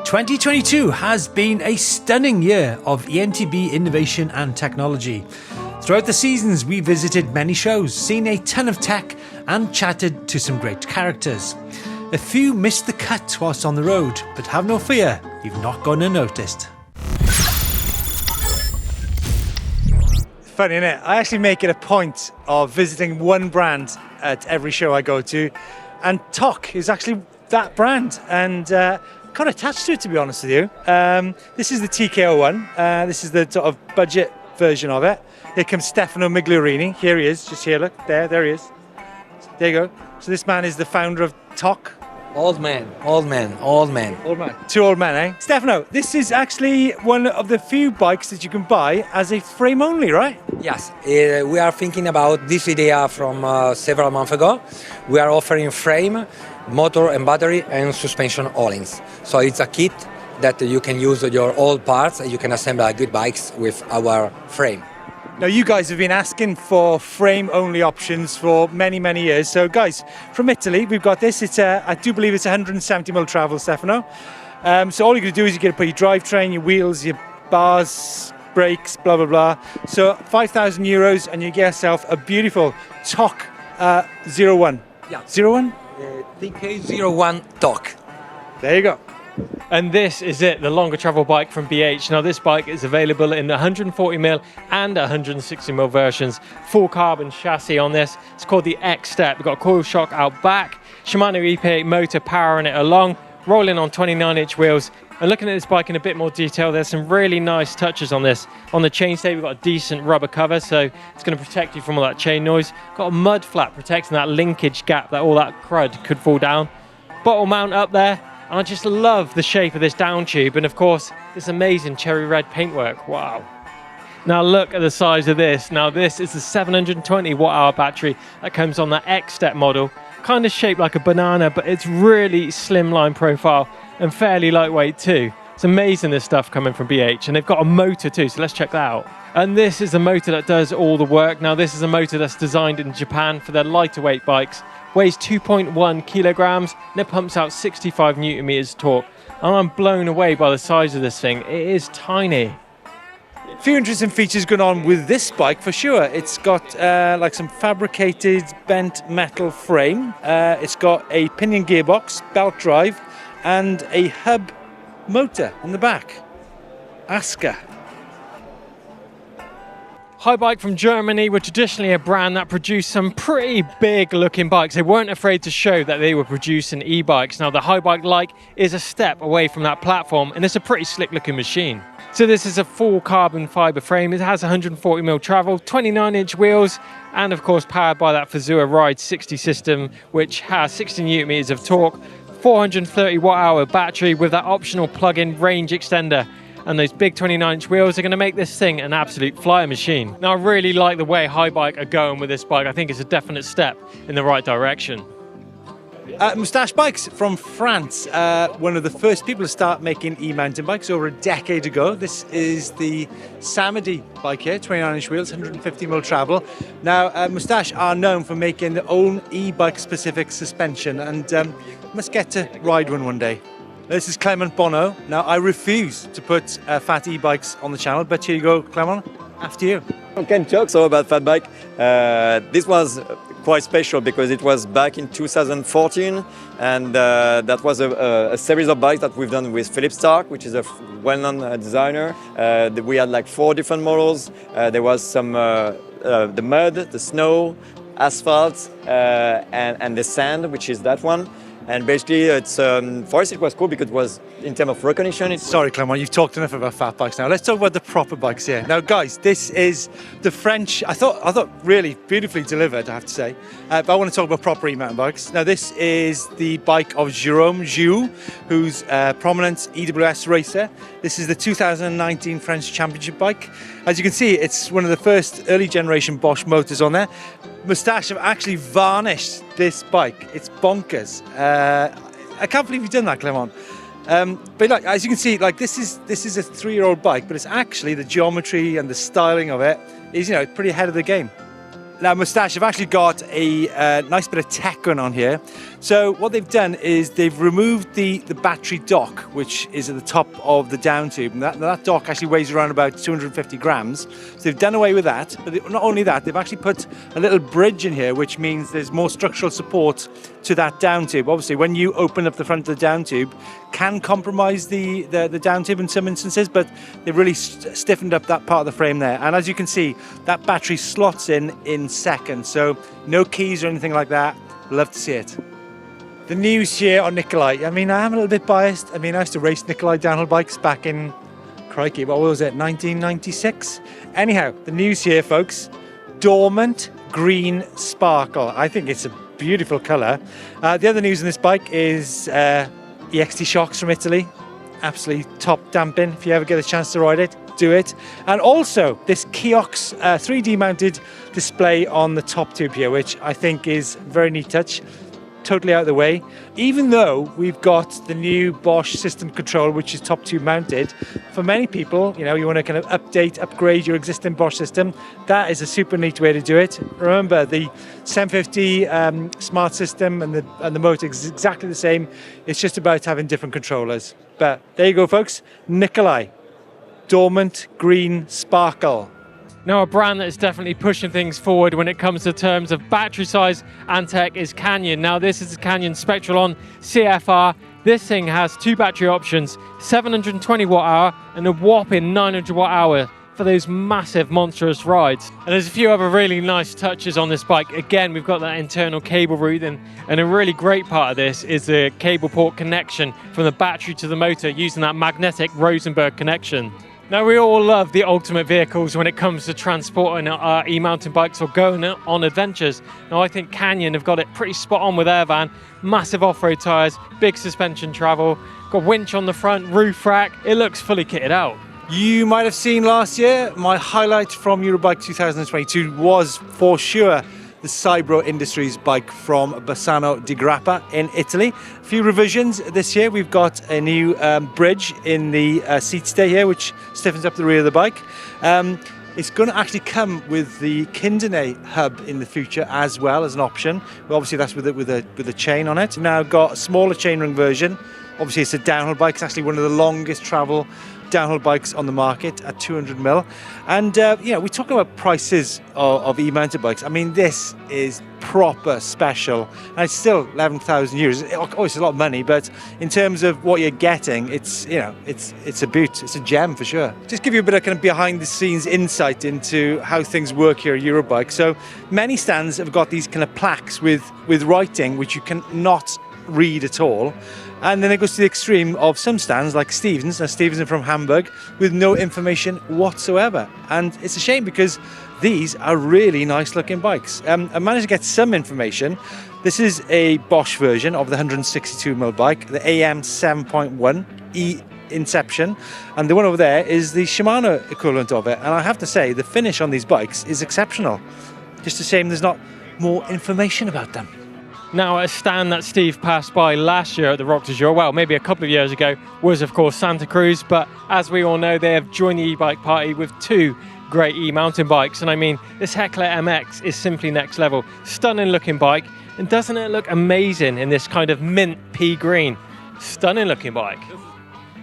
2022 has been a stunning year of eMTB innovation and technology. Throughout the seasons, we visited many shows, seen a ton of tech, and chatted to some great characters. A few missed the cut whilst on the road, but have no fear, you've not gone unnoticed. Funny, innit? I actually make it a point of visiting one brand at every show I go to, and TOC is actually that brand, and kind of attached to it, to be honest with you. This is the TK01. This is the sort of budget version of it. Here comes Stefano Migliorini. Here he is, just here, look, there he is. There you go. So this man is the founder of TOC. Old man. Old man. Two old men, eh? Stefano, this is actually one of the few bikes that you can buy as a frame only, right? Yes, we are thinking about this idea from several months ago. We are offering frame, motor and battery and suspension all-ins. So it's a kit that you can use your old parts and you can assemble good bikes with our frame. Now, you guys have been asking for frame-only options for many, many years. So, guys, from Italy, we've got this. It's I do believe it's 170mm travel, Stefano. So all you're going to do is you're going to put your drivetrain, your wheels, your bars, brakes, blah, blah, blah. So €5,000 and you get yourself a beautiful TOC 01. Yeah. 01? TK01 TOC. There you go. And this is it, the longer travel bike from BH. Now this bike is available in the 140mm and 160mm versions. Full carbon chassis on this. It's called the X-Step. We've got a coil shock out back, Shimano EP8 motor powering it along, rolling on 29-inch wheels. And looking at this bike in a bit more detail, there's some really nice touches on this. On the chainstay, we've got a decent rubber cover, so it's going to protect you from all that chain noise. Got a mud flap protecting that linkage gap that all that crud could fall down. Bottle mount up there. And I just love the shape of this down tube, and of course this amazing cherry red paintwork. Wow. Now look at the size of this. Now this is the 720 watt-hour battery that comes on the X-Step model. Kind of shaped like a banana, but it's really slimline profile and fairly lightweight too. It's amazing, this stuff coming from BH, and they've got a motor too, so let's check that out. And this is the motor that does all the work. Now this is a motor that's designed in Japan for their lighter weight bikes. Weighs 2.1 kilograms and it pumps out 65 Newton meters torque. And I'm blown away by the size of this thing. It is tiny. A few interesting features going on with this bike for sure. It's got like some fabricated bent metal frame. It's got a pinion gearbox, belt drive, and a hub motor in the back. Aska. HoundDog from Germany were traditionally a brand that produced some pretty big looking bikes. They weren't afraid to show that they were producing e-bikes. Now the HoundDog Like is a step away from that platform, and it's a pretty slick looking machine. So this is a full carbon fiber frame. It has 140mm travel, 29-inch wheels, and of course powered by that Fazua Ride 60 system, which has 60 Newton meters of torque, 430 watt-hour battery with that optional plug-in range extender. And those big 29-inch wheels are going to make this thing an absolute flyer machine. Now I really like the way HoundDog are going with this bike. I think it's a definite step in the right direction. Moustache Bikes from France, one of the first people to start making e-mountain bikes over a decade ago. This is the Samedi bike here, 29-inch wheels, 150mm travel. Now, Moustache are known for making their own e-bike specific suspension, and must get to ride one day. This is Clement Bono. Now, I refuse to put fat e-bikes on the channel, but here you go, Clement, after you. I can talk so about fat bike. This was quite special because it was back in 2014, and that was a series of bikes that we've done with Philip Stark, which is a well-known designer. We had like 4 different models. There was some the mud, the snow, asphalt, and the sand, which is that one. And basically, it's for us it was cool because it was, in terms of recognition. Sorry, Clement, you've talked enough about fat bikes now. Let's talk about the proper bikes here. Now, guys, this is the French. I thought really beautifully delivered, I have to say. But I want to talk about proper e-mountain bikes. Now, this is the bike of Jérôme Jou, who's a prominent EWS racer. This is the 2019 French Championship bike. As you can see, it's one of the first early generation Bosch motors on there. Moustache have actually varnished this bike. It's bonkers. I can't believe you've done that, Clement. But like, as you can see, like this is a 3-year-old bike, but it's actually the geometry and the styling of it is, pretty ahead of the game. Now, Moustache have actually got a nice bit of tech going on here. So what they've done is they've removed the battery dock, which is at the top of the down tube. And that dock actually weighs around about 250 grams. So they've done away with that. But not only that, they've actually put a little bridge in here, which means there's more structural support to that down tube. Obviously, when you open up the front of the down tube, can compromise the down tube in some instances, but they've really stiffened up that part of the frame there. And as you can see, that battery slots in seconds, so no keys or anything like that. Love to see it. The news here on Nikolai. I mean, I am a little bit biased. I mean, I used to race Nikolai downhill bikes back in, crikey, what was it, 1996? Anyhow, the news here, folks. Dormant green sparkle. I think it's a beautiful colour. The other news on this bike is EXT shocks from Italy. Absolutely top damping. If you ever get a chance to ride it, do it. And also this Kiox 3D mounted display on the top tube here, which I think is a very neat touch. Totally out of the way. Even though we've got the new Bosch system control, which is top tube mounted, for many people, you know, you want to kind of upgrade your existing Bosch system, that is a super neat way to do it. Remember, the 750 smart system and the motor is exactly the same. It's just about having different controllers. But there you go, folks. Nikolai. Dormant green sparkle. Now, a brand that's definitely pushing things forward when it comes to terms of battery size and tech is Canyon. Now, this is the Canyon Spectral CFR. This thing has two battery options, 720 watt hour and a whopping 900 watt hour for those massive, monstrous rides. And there's a few other really nice touches on this bike. Again, we've got that internal cable route, and a really great part of this is the cable port connection from the battery to the motor using that magnetic Rosenberg connection. Now, we all love the ultimate vehicles when it comes to transporting our e-mountain bikes or going on adventures. Now, I think Canyon have got it pretty spot on with their van. Massive off-road tyres, big suspension travel, got winch on the front, roof rack. It looks fully kitted out. You might have seen last year, my highlight from Eurobike 2022 was for sure the Cybro Industries bike from Bassano di Grappa in Italy. A few revisions this year. We've got a new bridge in the seat stay here, which stiffens up the rear of the bike. It's going to actually come with the Kindene hub in the future as well as an option. Well, obviously that's with a chain on it. Now got a smaller chainring version. Obviously it's a downhill bike. It's actually one of the longest travel downhill bikes on the market at 200mm. And we're talking about prices of e-mounted bikes. I mean, this is proper special, and it's still 11,000 euros. Obviously, it's a lot of money, but in terms of what you're getting, it's a beaut. It's a gem for sure. Just give you a bit of kind of behind the scenes insight into how things work here at Eurobike. So many stands have got these kind of plaques with writing which you cannot read at all. And then it goes to the extreme of some stands like Stevens. Now, Stevens are from Hamburg with no information whatsoever. And it's a shame because these are really nice looking bikes. I managed to get some information. This is a Bosch version of the 162mm bike, the AM 7.1 E Inception. And the one over there is the Shimano equivalent of it. And I have to say, the finish on these bikes is exceptional. Just a shame there's not more information about them. Now, a stand that Steve passed by last year at the Rock du Jour, well, maybe a couple of years ago, was of course Santa Cruz, but as we all know, they have joined the e-bike party with two great e-mountain bikes. And I mean, this Heckler MX is simply next level. Stunning looking bike, and doesn't it look amazing in this kind of mint pea green? Stunning looking bike.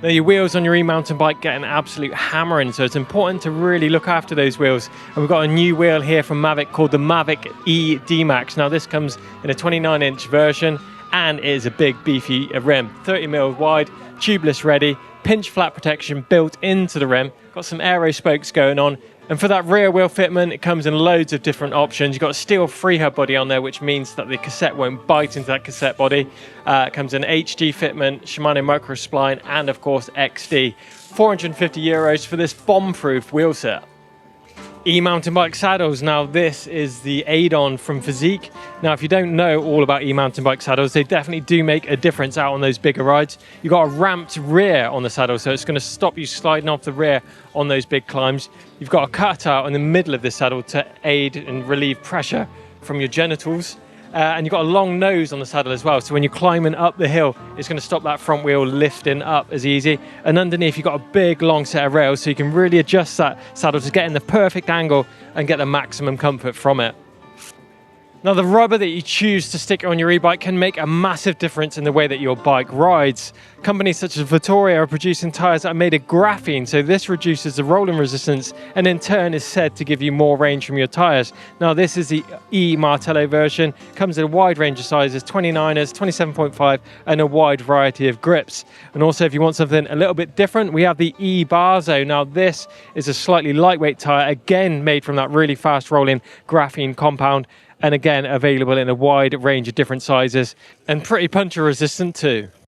Now, your wheels on your e-mountain bike get an absolute hammering, so it's important to really look after those wheels. And we've got a new wheel here from Mavic called the Mavic E D-Max. Now, this comes in a 29-inch version, and it is a big, beefy rim. 30mm wide, tubeless ready, pinch flat protection built into the rim. Got some aero spokes going on. And for that rear wheel fitment, it comes in loads of different options. You've got a steel freehub body on there, which means that the cassette won't bite into that cassette body. It comes in HD fitment, Shimano micro spline, and of course XD. 450 euros for this bomb-proof wheel set. E-mountain bike saddles. Now, this is the Adon from Physique. Now, if you don't know all about e-mountain bike saddles, they definitely do make a difference out on those bigger rides. You've got a ramped rear on the saddle, so it's going to stop you sliding off the rear on those big climbs. You've got a cutout in the middle of the saddle to aid and relieve pressure from your genitals. And you've got a long nose on the saddle as well, so when you're climbing up the hill, it's going to stop that front wheel lifting up as easy. And underneath, you've got a big long set of rails, so you can really adjust that saddle to get in the perfect angle and get the maximum comfort from it. Now, the rubber that you choose to stick on your e-bike can make a massive difference in the way that your bike rides. Companies such as Vittoria are producing tyres that are made of graphene, so this reduces the rolling resistance and in turn is said to give you more range from your tyres. Now, this is the e-Martello version, comes in a wide range of sizes, 29ers, 27.5 and a wide variety of grips. And also, if you want something a little bit different, we have the e-Barzo. Now, this is a slightly lightweight tyre, again made from that really fast rolling graphene compound, and again available in a wide range of different sizes and pretty puncture resistant too.